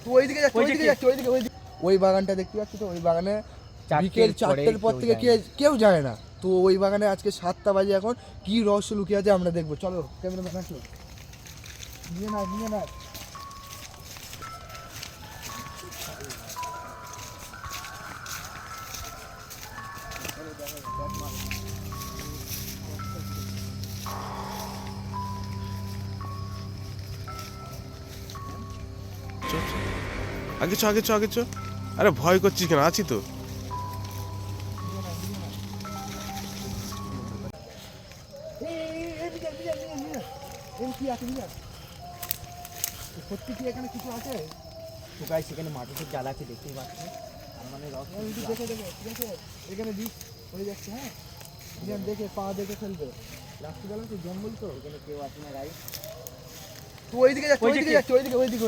তুই ওইদিকে যাচ্ছিস, ওইদিকে যাচ্ছিস, ওইদিকে ওই বাগানটা দেখতে পাচ্ছিস তো? ওই বাগানে বিকেল 4টের পর থেকে কেউ যায় না। তো ওই বাগানে আজকে 7টা বাজে, এখন কি রহস্য লুকিয়ে আছে আমরা দেখবো। চলো ক্যামেরাম্যান আসো, নিয়ে না আগে চ। আরে ভয় করছিস কেন? আছি তো। সত্যি কি এখানে কিছু আছে? তো গাইস এখানে মাটিতে জাল আছে দেখতেই পাচ্ছেন। আর মানে দেখে ঠিক আছে, এখানে বিষ হয়ে যাচ্ছে। হ্যাঁ দেখে পা দেখে ফেলবে, রাত্রিবেলা তো জঙ্গল, তো এখানে কেউ আসে না গাইস। তুই ওইদিকে যাচ্ছিস, ওইদিকে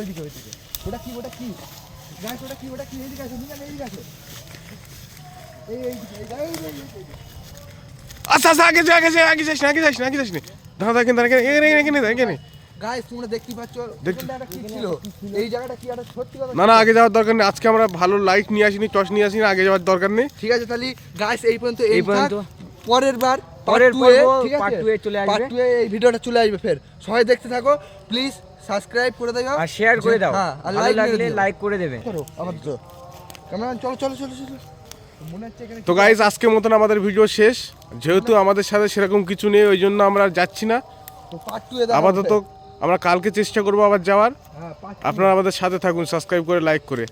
ওটা কি গাছ? ওটা কি এইদিকে আছে, এইদিকে আছে, আচ্ছা আগে যাস না। দাঁড়া এখানে। গাইস তোমরা দেখতে পাচ্ছ এখানটা কি ছিল? এই জায়গাটা কি একটা সত্যি কথা? না আগে যাওয়ার দরকার নেই। আজকে আমরা ভালো লাইট নিয়ে আসিনি, টর্চ নিয়ে আসিনি, আগে যাওয়ার দরকার নেই। ঠিক আছে তাহলে গাইস এই পর্যন্ত পর্যন্ত। পরের পর্ব পার্ট 2 এ চলে আসবে। পার্ট 2 এ এই ভিডিওটা চলে আসবে। ফের সবাই দেখতে থাকো, প্লিজ সাবস্ক্রাইব করে দাও আর শেয়ার করে দাও। হ্যাঁ, আর ভালো লাগলে লাইক করে দেবে। করো আবার তো ক্যামেরাম্যান চলো মনে হচ্ছে এখানে তো গাইস আজকের মতন আমাদের ভিডিও শেষ। যেহেতু আমাদের সাথে সেরকম কিছু নেই, ওই জন্য আমরা যাচ্ছি না। তো পার্ট 2 এ আপাতত আমরা কালকে চেষ্টা করবো আবার যাওয়ার। হ্যাঁ পার্ট আপনারা আমাদের সাথে থাকুন, সাবস্ক্রাইব করে লাইক করে।